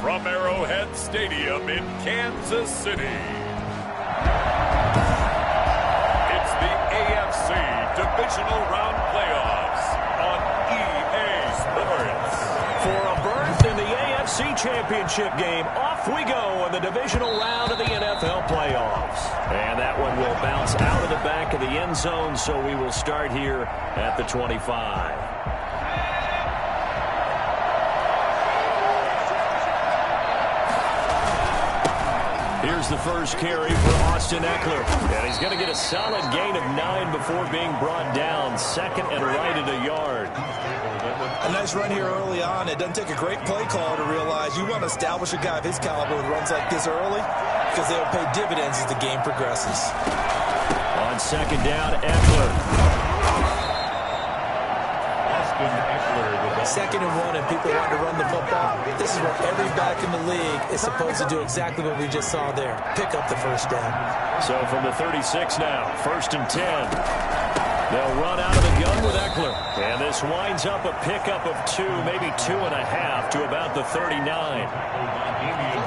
from Arrowhead Stadium in Kansas City. It's the AFC Divisional Round Playoffs on EA Sports. For a berth in the AFC Championship game, off we go in the divisional round of the NFL playoffs. And that one will bounce out of the back of the end zone, so we will start here at the 25. Here's the first carry for Austin Eckler. And he's going to get a solid gain of 9 before being brought down. Second and right at a yard. A nice run here early on. It doesn't take a great play caller to realize you want to establish a guy of his caliber with runs like this early because they'll pay dividends as the game progresses. On second down, Eckler. Second and 1 and people want to run the football. This is where every back in the league is supposed to do exactly what we just saw there. Pick up the first down. So from the 36 now, first and 10. They'll run out of the gun with Eckler. And this winds up a pickup of 2, maybe 2.5 to about the 39.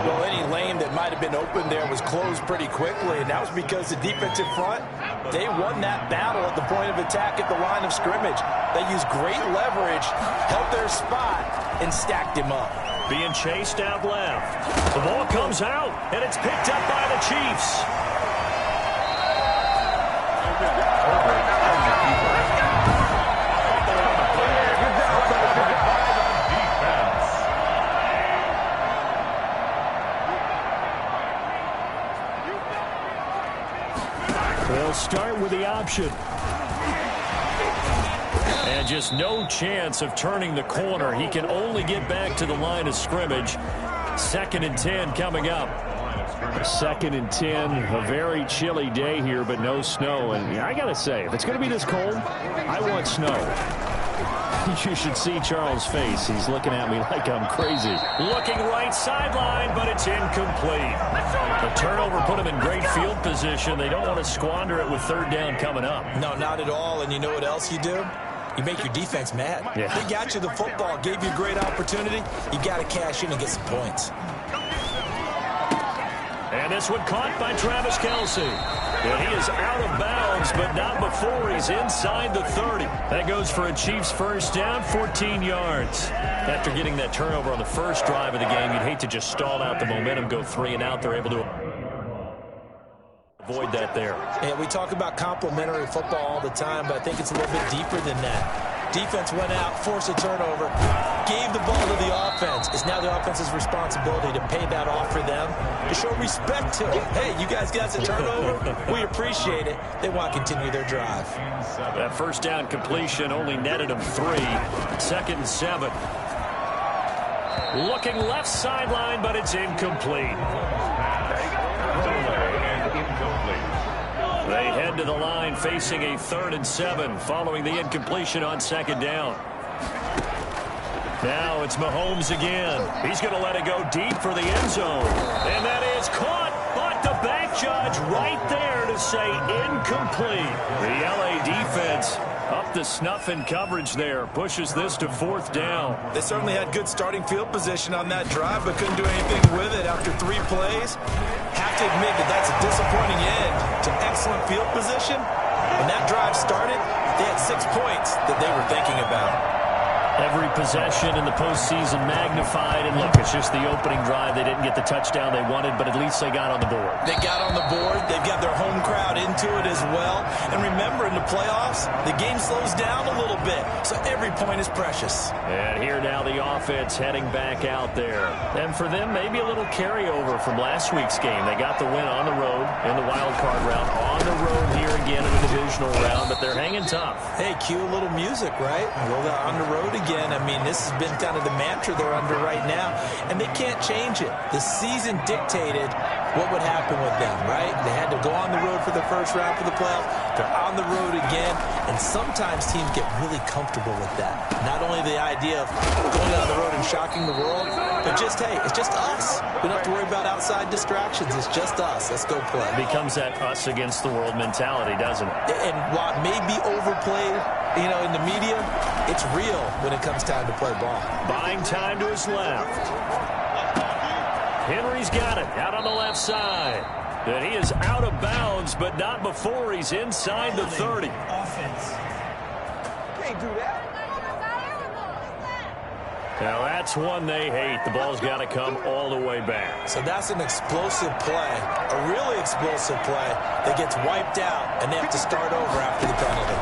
Well, any lane that might have been open there was closed pretty quickly, and that was because the defensive front, they won that battle at the point of attack at the line of scrimmage. They used great leverage, held their spot, and stacked him up. Being chased out left. The ball comes out, and it's picked up by the Chiefs. They'll start with the option. And just no chance of turning the corner. He can only get back to the line of scrimmage. Second and 10 coming up. Second and 10, a very chilly day here, but no snow. And I got to say, if it's going to be this cold, I want snow. You should see Charles' face. He's looking at me like I'm crazy. Looking right sideline, but it's incomplete. The turnover put him in great field position. They don't want to squander it with third down coming up. No, not at all. And you know what else you do? You make your defense mad. Yeah. They got you the football, gave you a great opportunity. You got to cash in and get some points. And this one caught by Travis Kelce. And he is out of bounds, but not before he's inside the 30. That goes for a Chiefs first down, 14 yards. After getting that turnover on the first drive of the game, you'd hate to just stall out the momentum, go 3 and out. They're able to avoid that there. And we talk about complementary football all the time, but I think it's a little bit deeper than that. Defense went out, forced a turnover, gave the ball to the offense. It's now the offense's responsibility to pay that off for them, to show respect to them. Hey, you guys got the turnover. We appreciate it. They want to continue their drive. That first down completion only netted them 3. Second and 7. Looking left sideline, but it's incomplete. They head to the line facing a 3rd and 7 following the incompletion on second down. Now it's Mahomes again. He's going to let it go deep for the end zone. And that is caught, but the bank judge right there to say incomplete. The LA defense up to snuff in coverage there. Pushes this to 4th down. They certainly had good starting field position on that drive, but couldn't do anything with it after 3 plays. Have to admit that that's a disappointing end to excellent field position. When that drive started, they had 6 points that they were thinking about. Every possession in the postseason magnified. And look, it's just the opening drive. They didn't get the touchdown they wanted, but at least they got on the board. They got on the board. They've got their home crowd into it as well. And remember, in the playoffs, the game slows down a little bit, so every point is precious. And here now the offense heading back out there. And for them, maybe a little carryover from last week's game. They got the win on the road in the wild card round. On the road here again in the divisional round, but they're hanging tough. Hey, cue a little music, right? Roll out on the road again. I mean, this has been kind of the mantra they're under right now, and they can't change it. The season dictated what would happen with them, right? They had to go on the road for the first round for the playoffs. They're on the road again, and sometimes teams get really comfortable with that. Not only the idea of going on the road and shocking the world, but just, hey, it's just us. We don't have to worry about outside distractions. It's just us. Let's go play. It becomes that us against the world mentality, doesn't it? And while it may be overplayed, you know, in the media, it's real when it comes time to play ball. Buying time to his left. Henry's got it out on the left side. And he is out of bounds, but not before he's inside the 30. Offense. Can't do that. Now that's one they hate. The ball's got to come all the way back. So that's an explosive play, a really explosive play that gets wiped out, and they have to start over after the penalty.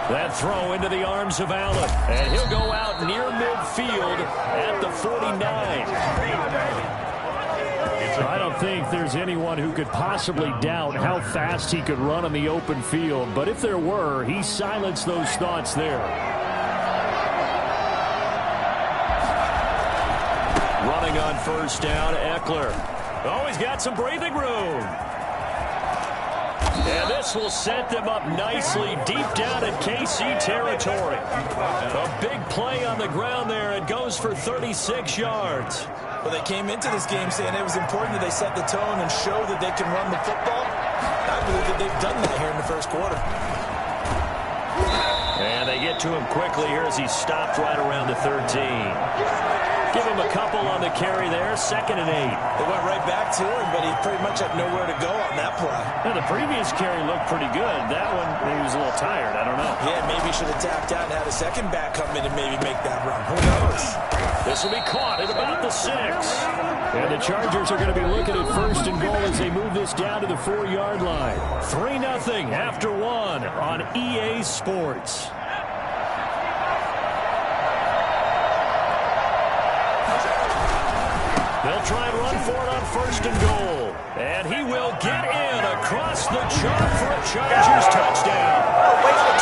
That throw into the arms of Allen, and he'll go out near midfield at the 49. I don't think there's anyone who could possibly doubt how fast he could run on the open field, but if there were, he silenced those thoughts there. Running on first down, Eckler. Oh, he's got some breathing room. And this will set them up nicely deep down in KC territory. A big play on the ground there. It goes for 36 yards. Well, they came into this game saying it was important that they set the tone and show that they can run the football. I believe that they've done that here in the first quarter. And they get to him quickly here as he stopped right around the 13. Give him a couple on the carry there. 2nd and 8. They went right back to him, but he pretty much had nowhere to go on that play. Now, the previous carry looked pretty good. That one, he was a little tired. I don't know. Yeah, maybe he should have tapped out and had a second back come in and maybe make that run. Who knows? This will be caught at about the 6. And the Chargers are going to be looking at 1st and goal as they move this down to the 4-yard line. 3-0 after 1 on EA Sports. They'll try and run for it on 1st and goal. And he will get in across the chalk for a Chargers touchdown.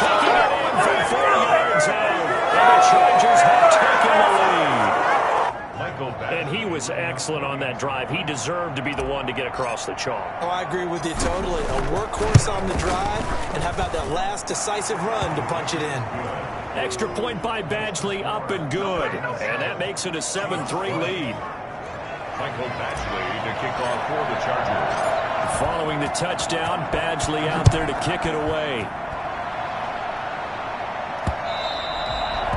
Taking it in from 4 yards out. And the Chargers have taken the lead. And he was excellent on that drive. He deserved to be the one to get across the chalk. Oh, I agree with you totally. A workhorse on the drive. And how about that last decisive run to punch it in? Extra point by Badgley, up and good. And that makes it a 7-3 lead. Michael Badgley to kick off for the Chargers. Following the touchdown, Badgley out there to kick it away.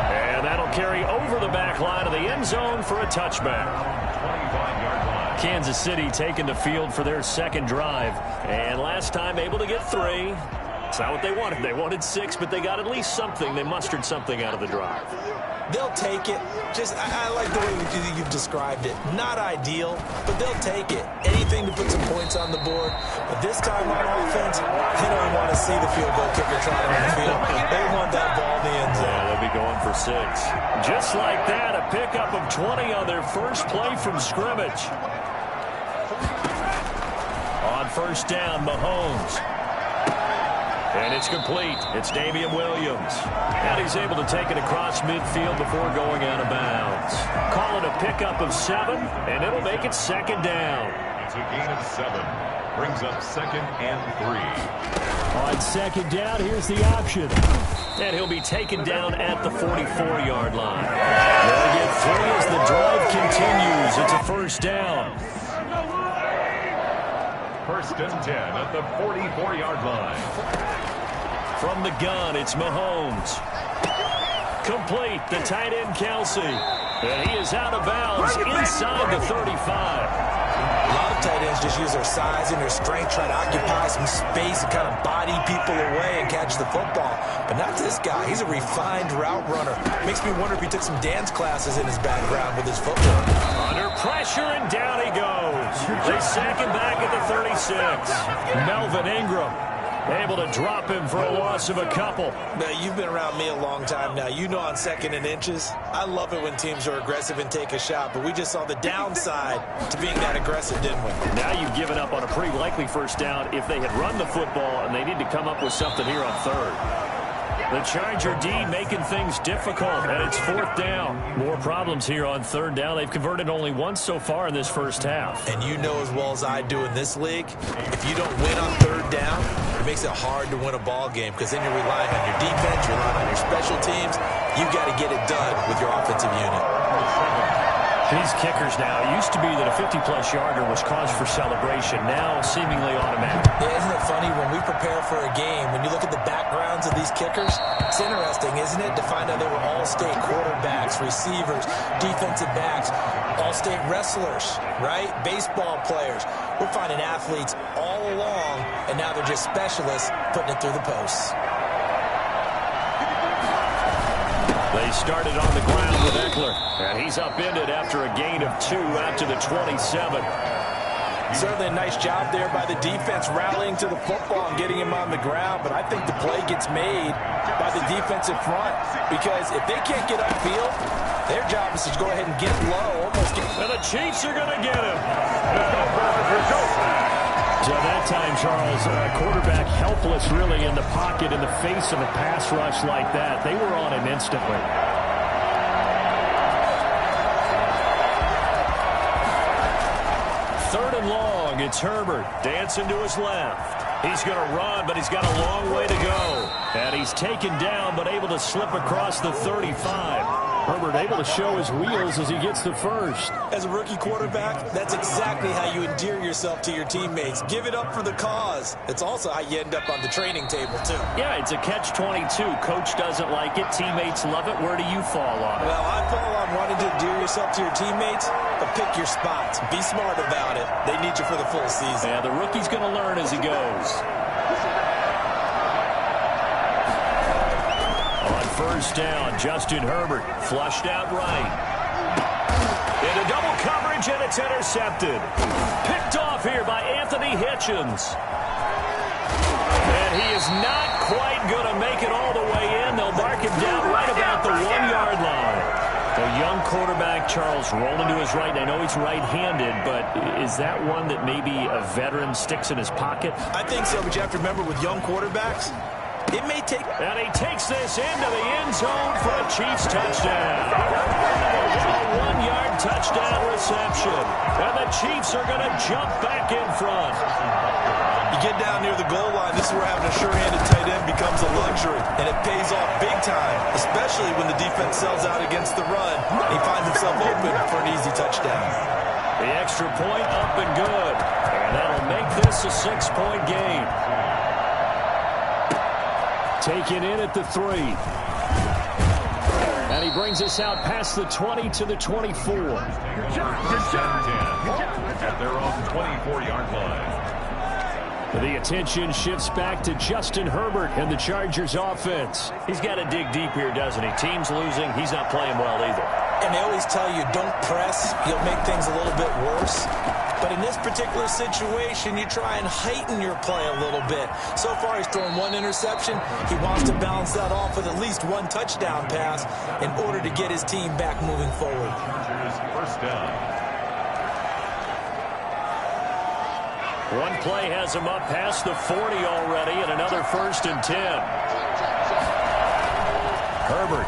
And that'll carry over the back line of the end zone for a touchback. 25-yard line. Kansas City taking the field for their 2nd drive. And last time able to get 3. It's not what they wanted. They wanted 6, but they got at least something. They mustered something out of the drive. They'll take it. I like the way you've described it. Not ideal, but they'll take it. Anything to put some points on the board. But this time on offense, they don't want to see the field goal kicker trying on the field. They want that ball in the end zone. Yeah, they'll be going for 6. Just like that, a pickup of 20 on their first play from scrimmage. On 1st down, Mahomes. And it's complete. It's Damian Williams. And he's able to take it across midfield before going out of bounds. Call it a pickup of 7, and it'll make it 2nd down. It's a gain of 7. Brings up 2nd and 3. On 2nd down, here's the option. And he'll be taken down at the 44-yard line. They'll get 3 as the drive continues. It's a 1st down. 1st and 10 at the 44-yard line. From the gun, it's Mahomes. Complete, the tight end, Kelsey. And he is out of bounds inside the 35. A lot of tight ends just use their size and their strength, try to occupy some space and kind of body people away and catch the football. But not this guy. He's a refined route runner. Makes me wonder if he took some dance classes in his background with his football. Under pressure, and down he goes. They sack him back at the 36. Melvin Ingram able to drop him for a loss of a couple. Now, you've been around me a long time now. You know on 2nd and inches, I love it when teams are aggressive and take a shot, but we just saw the downside to being that aggressive, didn't we? Now you've given up on a pretty likely 1st down if they had run the football, and they need to come up with something here on 3rd. The Charger D making things difficult, and it's 4th down. More problems here on 3rd down. They've converted only once so far in this first half. And you know as well as I do in this league, if you don't win on 3rd down, it makes it hard to win a ball game because then you're relying on your defense, you're relying on your special teams. You've got to get it done with your offensive unit. These kickers now, it used to be that a 50-plus yarder was cause for celebration. Now, seemingly automatic. Yeah, isn't it funny when we prepare for a game, when you look at the backgrounds of these kickers, it's interesting, isn't it, to find out they were all-state quarterbacks, receivers, defensive backs, all-state wrestlers, right? Baseball players. We're finding athletes all along, and now they're just specialists putting it through the posts. They started on the ground with Eckler, and he's upended after a gain of 2 out to the 27. Certainly a nice job there by the defense rallying to the football and getting him on the ground, but I think the play gets made by the defensive front because if they can't get upfield, their job is to go ahead and get low. And the Chiefs are going to get him. So that time, Charles, quarterback helpless really in the pocket in the face of a pass rush like that. They were on him instantly. Third and long, it's Herbert dancing to his left. He's going to run, but he's got a long way to go. And he's taken down, but able to slip across the 35. Herbert able to show his wheels as he gets the first. As a rookie quarterback, that's exactly how you endear yourself to your teammates. Give it up for the cause. It's also how you end up on the training table, too. Yeah, it's a catch-22. Coach doesn't like it. Teammates love it. Where do you fall on it? Well, I fall on wanting to endear yourself to your teammates, but pick your spots. Be smart about it. They need you for the full season. Yeah, the rookie's going to learn as he goes. First down, Justin Herbert flushed out right. Into double coverage, and it's intercepted. Picked off here by Anthony Hitchens. And he is not quite going to make it all the way in. They'll mark him down right about the 1-yard line. The young quarterback, Charles, rolling to his right. I know he's right-handed, but is that one that maybe a veteran sticks in his pocket? I think so, but you have to remember with young quarterbacks, it may take... And he takes this into the end zone for a Chiefs touchdown. A 1-yard touchdown reception. And the Chiefs are going to jump back in front. You get down near the goal line, this is where having a sure-handed tight end becomes a luxury. And it pays off big time, especially when the defense sells out against the run. He finds himself open for an easy touchdown. The extra point up and good. And that'll make this a 6-point game. Taken in at the 3. And he brings us out past the 20 to the 24. At their own 24-yard line. The attention shifts back to Justin Herbert and the Chargers offense. He's got to dig deep here, doesn't he? Team's losing. He's not playing well either. And they always tell you, don't press. You'll make things a little bit worse. But in this particular situation, you try and heighten your play a little bit. So far, he's thrown 1 interception. He wants to balance that off with at least 1 touchdown pass in order to get his team back moving forward. First down. One play has him up past the 40 already, and another 1st and 10. Herbert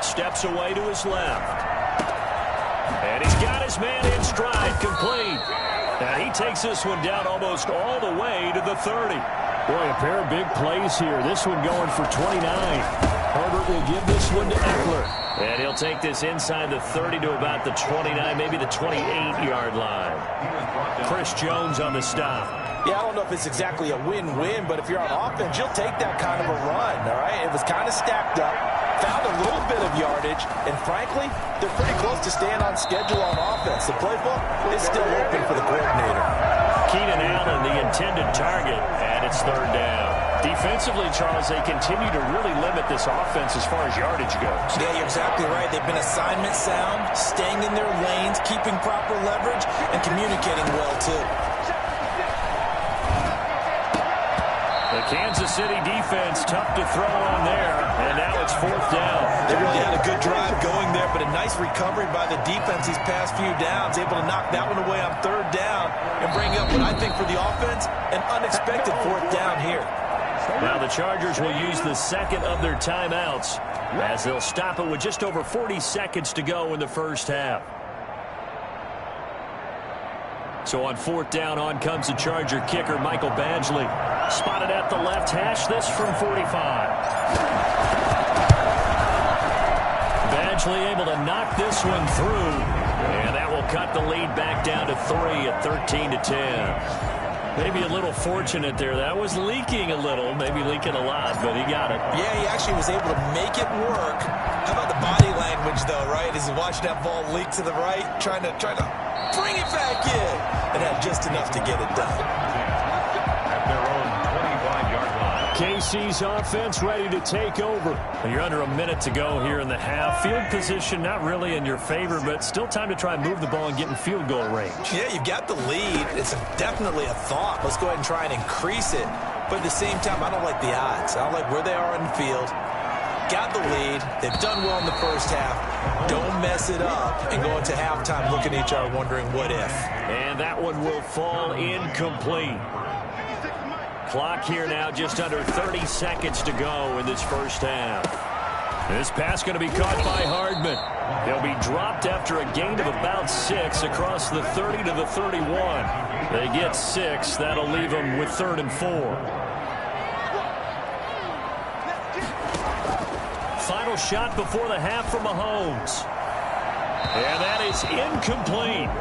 steps away to his left. And he's got his man in stride, complete. And he takes this one down almost all the way to the 30. Boy, a pair of big plays here. This one going for 29. Herbert will give this one to Eckler. And he'll take this inside the 30 to about the 29, maybe the 28-yard line. Chris Jones on the stop. Yeah, I don't know if it's exactly a win-win, but if you're on offense, you'll take that kind of a run, all right? It was kind of stacked up, found a little bit of yardage, and frankly, they're pretty close to staying on schedule on offense. The playbook is still open for the coordinator. Keenan Allen, the intended target, and it's 3rd down. Defensively, Charles, they continue to really limit this offense as far as yardage goes. Yeah, you're exactly right. They've been assignment sound, staying in their lanes, keeping proper leverage, and communicating well, too. The Kansas City defense, tough to throw on there, and now it's 4th down. They really had a good drive going there, but a nice recovery by the defense these past few downs, able to knock that one away on 3rd down and bring up what I think for the offense, an unexpected 4th down here. Now the Chargers will use the 2nd of their timeouts as they'll stop it with just over 40 seconds to go in the first half. So on 4th down, on comes the Charger kicker, Michael Badgley. Spotted at the left hash, this from 45. Badgley able to knock this one through. And that will cut the lead back down to 3 at 13-10. Maybe a little fortunate there. That was leaking a little, maybe leaking a lot, but he got it. Yeah, he actually was able to make it work. How about the body language, though, right? As he watched that ball leak to the right, trying to bring it back in. And had just enough to get it done. At their own 25-yard line. KC's offense ready to take over. You're under a minute to go here in the half. Field position not really in your favor, but still time to try and move the ball and get in field goal range. Yeah, you've got the lead. It's definitely a thought. Let's go ahead and try and increase it. But at the same time, I don't like the odds. I don't like where they are on the field. Got the lead. They've done well in the first half. Don't mess it up and go into halftime looking at each other wondering what if. And that one will fall incomplete. Clock here now, just under 30 seconds to go in this first half. This pass going to be caught by Hardman. He'll be dropped after a gain of about 6 across the 30 to the 31. They get 6. That'll leave them with 3rd and 4. Final shot before the half from Mahomes. And that is incomplete.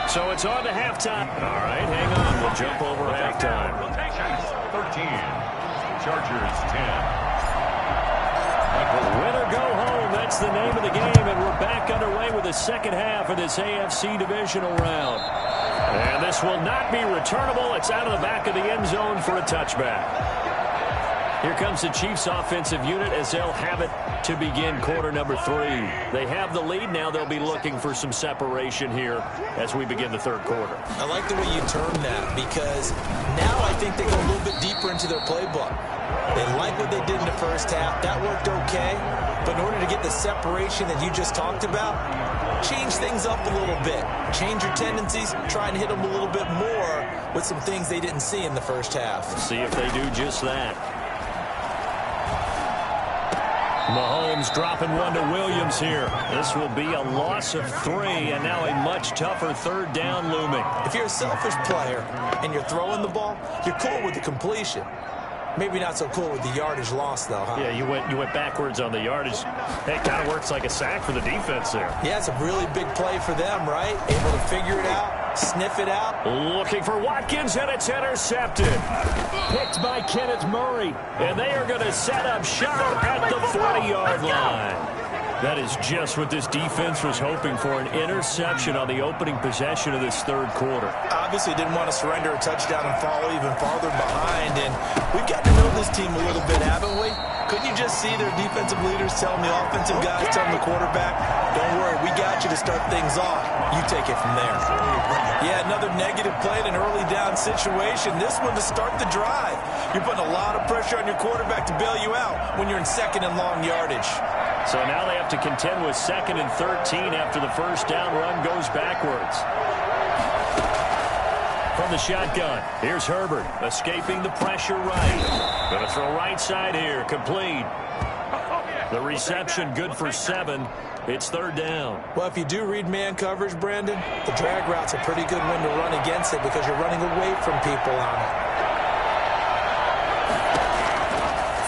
So it's on to halftime. All right, hang on. We'll jump over halftime. 13. Chargers 10. Win or go home, that's the name of the game, and we're back underway with the second half of this AFC divisional round. And this will not be returnable. It's out of the back of the end zone for a touchback. Here comes the Chiefs offensive unit as they'll have it to begin quarter number 3. They have the lead. Now they'll be looking for some separation here as we begin the third quarter. I like the way you term that because now I think they go a little bit deeper into their playbook. They like what they did in the first half. That worked okay. But in order to get the separation that you just talked about, change things up a little bit. Change your tendencies. Try and hit them a little bit more with some things they didn't see in the first half. See if they do just that. Mahomes dropping one to Williams here. This will be a loss of 3, and now a much tougher third down looming. If you're a selfish player and you're throwing the ball, you're cool with the completion. Maybe not so cool with the yardage loss, though, huh? Yeah, you went backwards on the yardage. Hey, it kind of works like a sack for the defense there. Yeah, it's a really big play for them, right? Able to figure it out, sniff it out. Looking for Watkins, and it's intercepted. Picked by Kenneth Murray, and they are going to set up shop at the 40-yard line. That is just what this defense was hoping for, an interception on the opening possession of this third quarter. Obviously didn't want to surrender a touchdown and fall even farther behind, and we've got to know this team a little bit, haven't we? Couldn't you just see their defensive leaders telling the offensive guys, telling the quarterback, don't worry, we got you to start things off. You take it from there. Yeah, another negative play in an early down situation. This one to start the drive. You're putting a lot of pressure on your quarterback to bail you out when you're in second and long yardage. So now they have to contend with 2nd and 13 after the first down run goes backwards. From the shotgun, here's Herbert, escaping the pressure right. Going to throw right side here, complete. The reception good for 7. It's 3rd down. Well, if you do read man coverage, Brandon, the drag route's a pretty good one to run against it because you're running away from people on it.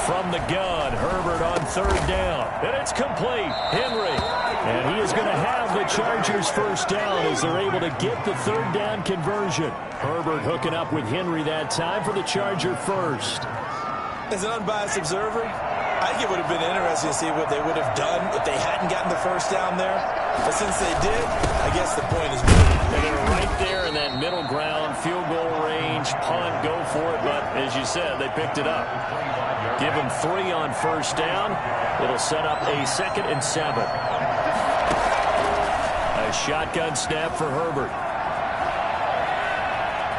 From the gun, Herbert on 3rd down. And it's complete. Henry. And he is going to have the Chargers first down as they're able to get the 3rd down conversion. Herbert hooking up with Henry that time for the Charger first. As an unbiased observer, I think it would have been interesting to see what they would have done if they hadn't gotten the first down there. But since they did, I guess the point is made. And they're right there in that middle ground, field goal range, punt, go for it. But as you said, they picked it up. Give them 3 on first down. It'll set up a 2nd and 7. A shotgun snap for Herbert.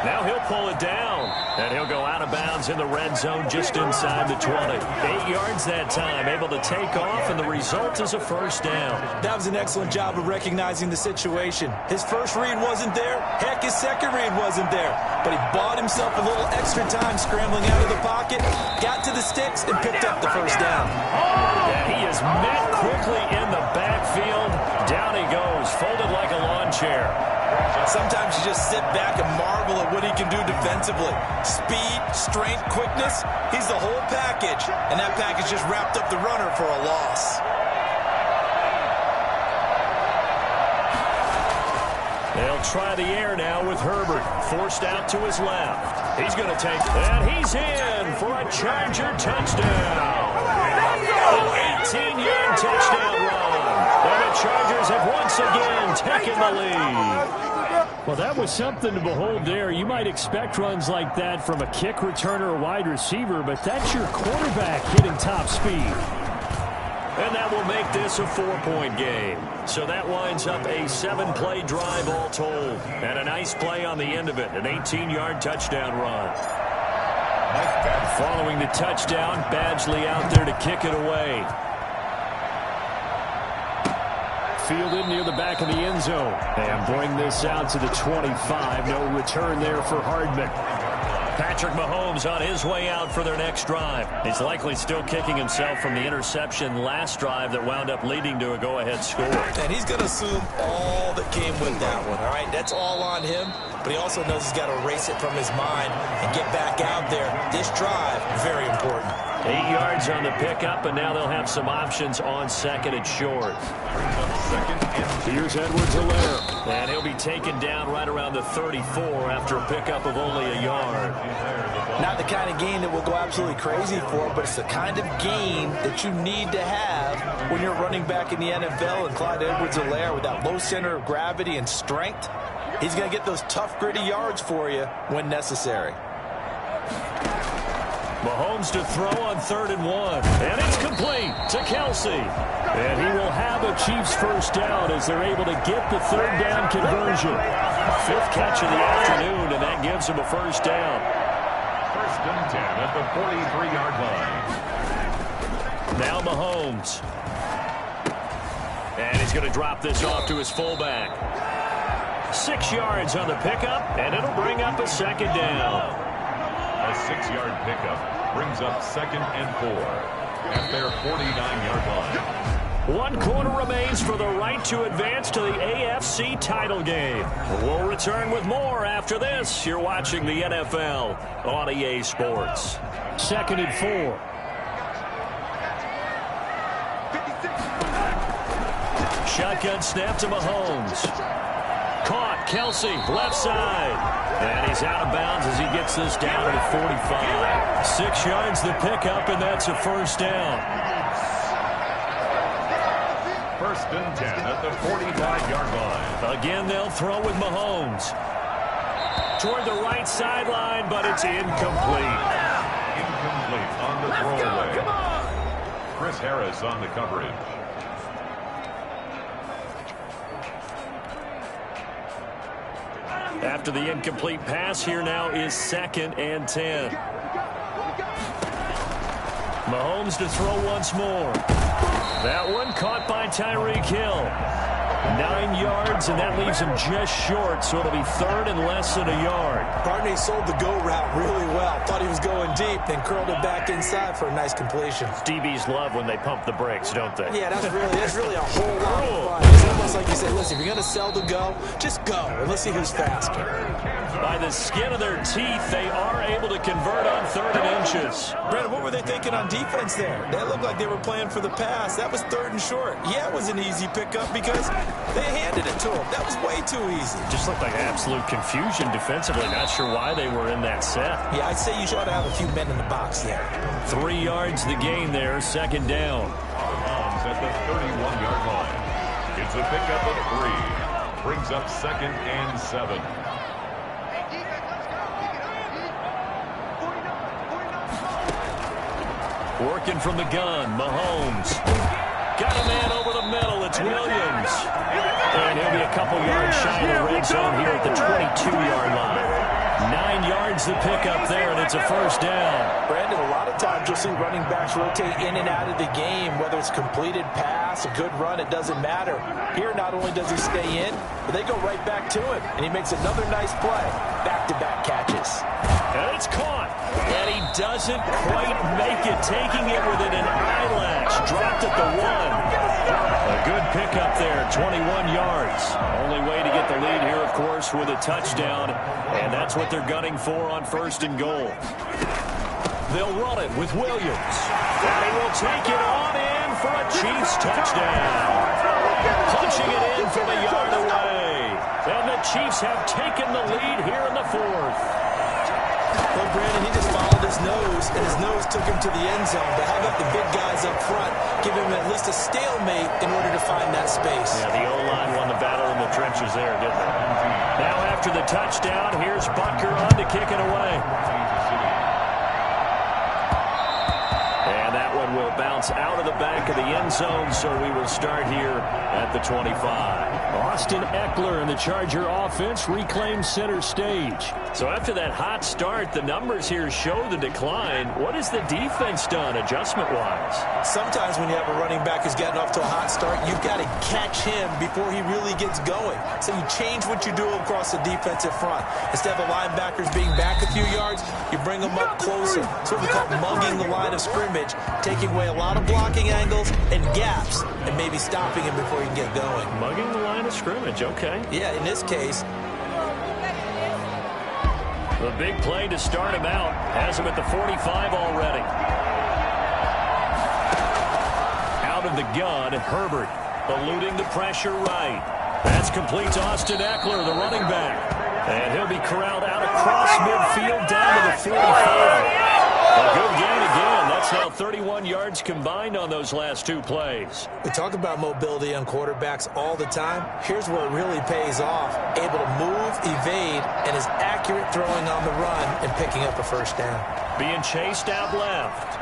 Now he'll pull it down, and he'll go out of bounds in the red zone just inside the 20. 8 yards that time, able to take off, and the result is a first down. That was an excellent job of recognizing the situation. His first read wasn't there. Heck, his second read wasn't there. But he bought himself a little extra time scrambling out of the pocket, got to the sticks, and picked up the first down. And he is met quickly in the backfield. Down he goes, folded like a lawn chair. Sometimes you just sit back and marvel at what he can do defensively. Speed, strength, quickness, he's the whole package. And that package just wrapped up the runner for a loss. They'll try the air now with Herbert. Forced out to his left. He's going to take, and he's in for a Charger touchdown. An 18-yard touchdown run. And the Chargers have once again taken the lead. Well, that was something to behold there. You might expect runs like that from a kick returner or wide receiver, but that's your quarterback hitting top speed. And that will make this a 4-point game. So that winds up a 7-play drive all told. And a nice play on the end of it, an 18-yard touchdown run. Following the touchdown, Badgley out there to kick it away. Fielded near the back of the end zone. And bring this out to the 25. No return there for Hardman. Patrick Mahomes on his way out for their next drive. He's likely still kicking himself from the interception last drive that wound up leading to a go-ahead score. And he's going to assume all that came with that one, all right? That's all on him, but he also knows he's got to erase it from his mind and get back out there. This drive, very important. 8 yards on the pickup, and now they'll have some options on second and short. Here's Edwards-Helaire. And he'll be taken down right around the 34 after a pickup of only a yard. Not the kind of game that we'll go absolutely crazy for, but it's the kind of game that you need to have when you're running back in the NFL. And Clyde Edwards-Helaire, with that low center of gravity and strength, he's going to get those tough, gritty yards for you when necessary. Mahomes to throw on 3rd and 1. And it's complete to Kelsey. And he will have a Chiefs first down as they're able to get the 3rd down conversion. 5th catch of the afternoon, and that gives him a first down. 1st and 10 at the 43-yard line. Now Mahomes. And he's going to drop this off to his fullback. 6 yards on the pickup, and it'll bring up a 2nd down. A 6-yard pickup brings up 2nd and 4 at their 49-yard line. 1 quarter remains for the right to advance to the AFC title game. We'll return with more after this. You're watching the NFL on EA Sports. 2nd and 4. Shotgun snap to Mahomes. Caught, Kelsey, left side. And he's out of bounds as he gets this down to the 45. 6 yards the pickup, and that's a first down. 1st and 10 at the 45-yard line. Again, they'll throw with Mahomes. Toward the right sideline, but it's incomplete. Incomplete on the throwaway. Chris Harris on the coverage. After the incomplete pass, here now is 2nd and 10. Mahomes to throw once more. That one caught by Tyreek Hill. 9 yards, and that leaves him just short, so it'll be 3rd and less than a yard. Barney sold the go route really well. Thought he was going deep, then curled it back inside for a nice completion. DBs love when they pump the brakes, don't they? Yeah, that's really a whole lot of fun. It's almost like you say, listen, if you're going to sell the go, just go, and let's see who's faster. By the skin of their teeth, they are able to convert on 3rd and inches. Brandon, what were they thinking on defense there? They looked like they were playing for the pass. That was 3rd and short. Yeah, it was an easy pickup because they handed it to him. That was way too easy. Just looked like absolute confusion defensively. Not sure why they were in that set. Yeah, I'd say you ought to have a few men in the box there. 3 yards the gain there, 2nd down. Mahomes at the 31-yard line. It's a pickup of 3. Brings up 2nd and 7. Working from the gun, Mahomes. Got a man over the middle. It's Williams. And he'll be a couple yards shy of the red zone here at the 22-yard line. 9 yards to pick up there, and it's a first down. Brandon, a lot of times you'll see running backs rotate in and out of the game, whether it's completed pass, a good run, it doesn't matter. Here, not only does he stay in, but they go right back to him, and he makes another nice play. Back-to-back catches. And it's caught. And he doesn't quite make it, taking it within an eyelash. Dropped at the 1. A good pickup there, 21 yards. Only way to get the lead here, of course, with a touchdown. And that's what they're gunning for on 1st and goal. They'll run it with Williams. And he will take it on in for a Chiefs touchdown. Punching it in from a yard away. And the Chiefs have taken the lead here in the fourth. Well, Brandon, he just followed his nose, and his nose took him to the end zone. But how about the big guys up front? Give him at least a stalemate in order to find that space. Yeah, the O-line won the battle in the trenches there, didn't they? Now after the touchdown, here's Butker on to kick it away. And that one will bounce out of the back of the end zone, so we will start here at the 25. Austin Eckler and the Charger offense reclaim center stage. So after that hot start, the numbers here show the decline. What has the defense done adjustment-wise? Sometimes when you have a running back who's gotten off to a hot start, you've got to catch him before he really gets going. So you change what you do across the defensive front. Instead of the linebackers being back a few yards, you bring them up closer. It's what we call mugging the line of scrimmage, taking away a lot of blocking angles and gaps and maybe stopping him before he can get going. Mugging the line of scrimmage, okay. Yeah, in this case. The big play to start him out has him at the 45 already. Out of the gun, Herbert eluding the pressure right. That's complete to Austin Eckler, the running back. And he'll be corralled out across midfield down to the 45. A good gain again. That's now 31 yards combined on those last two plays. We talk about mobility on quarterbacks all the time. Here's where it really pays off. Able to move, evade, and is accurate throwing on the run and picking up a first down. Being chased out left.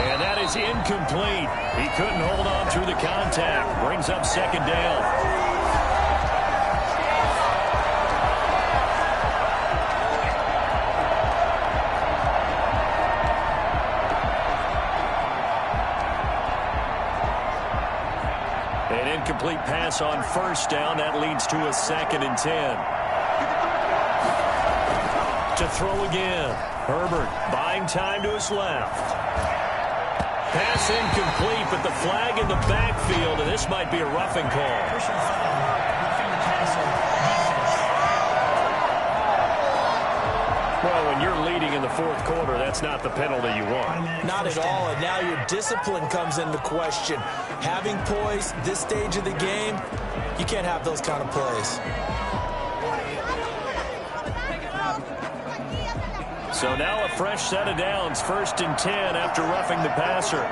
And that is incomplete. He couldn't hold on through the contact. Brings up second down. Incomplete pass on first down. That leads to a 2nd and 10. To throw again. Herbert buying time to his left. Pass incomplete, but the flag in the backfield, and this might be a roughing call. Well, when you're leading in the fourth quarter, that's not the penalty you want. Not at all, and now your discipline comes into question. Having poise this stage of the game, you can't have those kind of plays. So now a fresh set of downs, 1st and 10 after roughing the passer.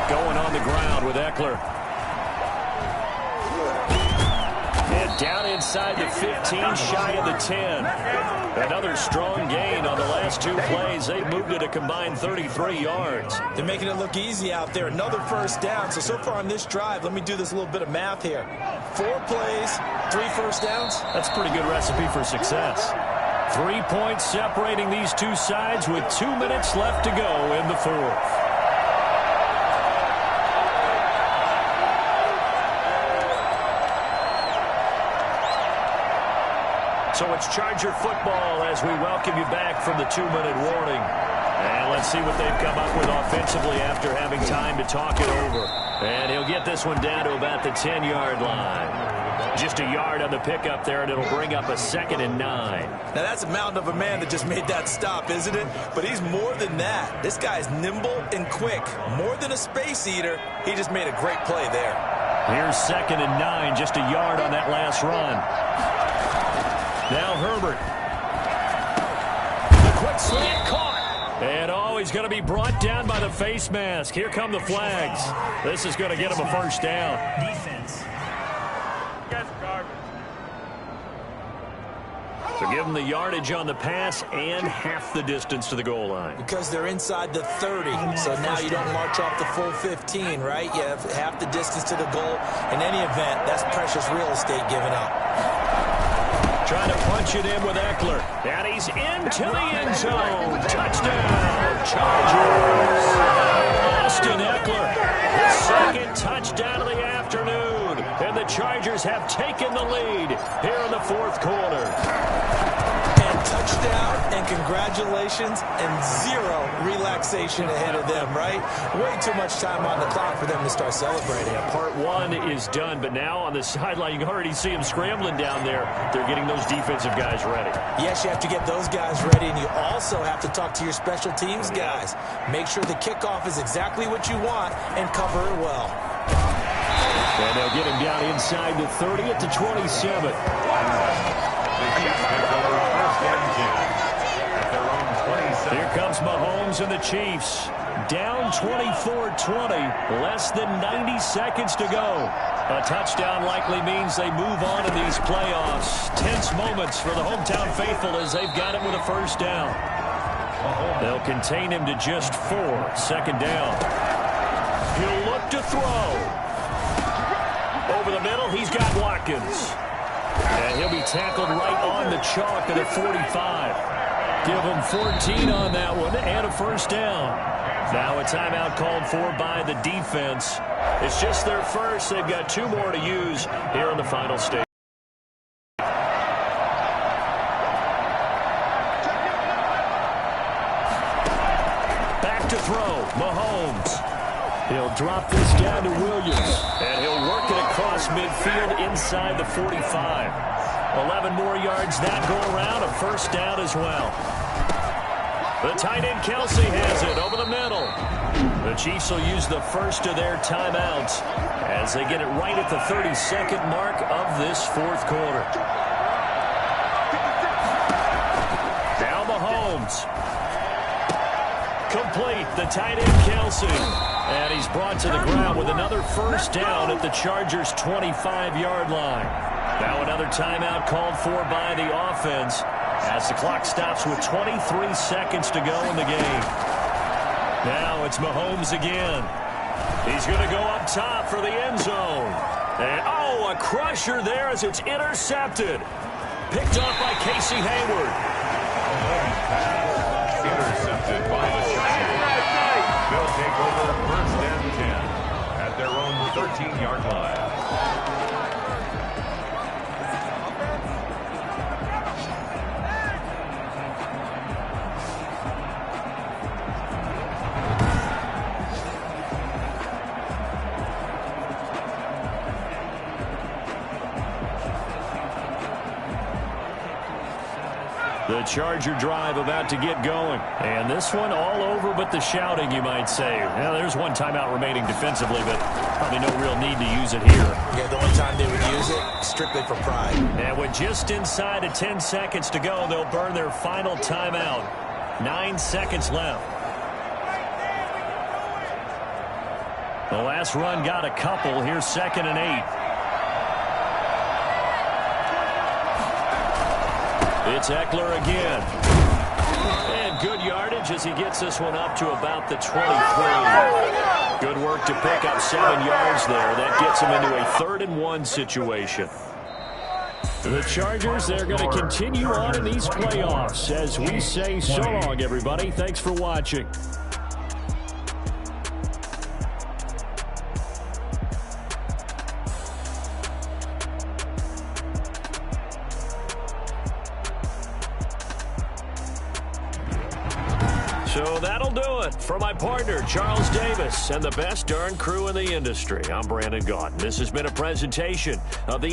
Going on the ground with Eckler. Down inside the 15, shy of the 10. Another strong gain on the last two plays. They've moved it a combined 33 yards. They're making it look easy out there. Another first down. So far on this drive, let me do this little bit of math here. 4 plays, 3 first downs. That's a pretty good recipe for success. 3 points separating these two sides with 2 minutes left to go in the fourth. So it's Charger football as we welcome you back from the 2-minute warning. And let's see what they've come up with offensively after having time to talk it over. And he'll get this one down to about the 10-yard line. Just a yard on the pickup there, and it'll bring up a 2nd and 9. Now that's a mountain of a man that just made that stop, isn't it? But he's more than that. This guy's nimble and quick. More than a space eater, he just made a great play there. Here's 2nd and 9, just a yard on that last run. Now Herbert. The quick slant caught. And he's going to be brought down by the face mask. Here come the flags. This is going to get him a first down. Defense. So give them the yardage on the pass and half the distance to the goal line. Because they're inside the 30, so now you don't march off the full 15, right? You have half the distance to the goal. In any event, that's precious real estate given up. Trying to punch it in with Eckler. And he's into the end zone. Touchdown, Chargers. Austin Eckler, his second touchdown of the afternoon. And the Chargers have taken the lead here in the fourth quarter. touchdown and congratulations and zero relaxation ahead of them, right? Way too much time on the clock for them to start celebrating. Yeah, part one is done, but now on the sideline, you can already see them scrambling down there. They're getting those defensive guys ready. Yes, you have to get those guys ready, and you also have to talk to your special teams guys. Make sure the kickoff is exactly what you want and cover it well. And they'll get him down inside the 30 at the 27. Here comes Mahomes and the Chiefs. Down 24-20, less than 90 seconds to go. A touchdown likely means they move on in these playoffs. Tense moments for the hometown faithful as they've got it with a first down. They'll contain him to just 4. Second down. He'll look to throw. Over the middle, he's got Watkins. And he'll be tackled right on the chalk at the 45. Give him 14 on that one and a first down. Now a timeout called for by the defense. It's just their first. They've got 2 more to use here in the final stage. Back to throw. Mahomes. He'll drop this down to Williams. And he'll work it across midfield inside the 45. 11 more yards that go around. A first down as well. The tight end Kelsey has it over the middle. The Chiefs will use the first of their timeouts as they get it right at the 32nd mark of this fourth quarter. Now Mahomes. Complete. The tight end Kelsey. And he's brought to the ground with another first down at the Chargers' 25-yard line. Now another timeout called for by the offense as the clock stops with 23 seconds to go in the game. Now it's Mahomes again. He's going to go up top for the end zone. And, oh, a crusher there as it's intercepted. Picked off by Casey Hayward. Intercepted by the Chargers. They'll take over first and 10 at their own 13-yard line. The Charger drive about to get going. And this one all over but the shouting, you might say. Well, there's one timeout remaining defensively, but probably no real need to use it here. Yeah, the only time they would use it, strictly for pride. And with just inside of 10 seconds to go, they'll burn their final timeout. 9 seconds left. The last run got a couple. Here's 2nd and 8. It's Eckler again. And good yardage as he gets this one up to about the 23. Good work to pick up 7 yards there. That gets him into a 3rd and 1 situation. The Chargers, they're going to continue on in these playoffs. As we say so long, everybody. Thanks for watching. So that'll do it. For my partner, Charles Davis, and the best darn crew in the industry, I'm Brandon Gaudin. This has been a presentation of the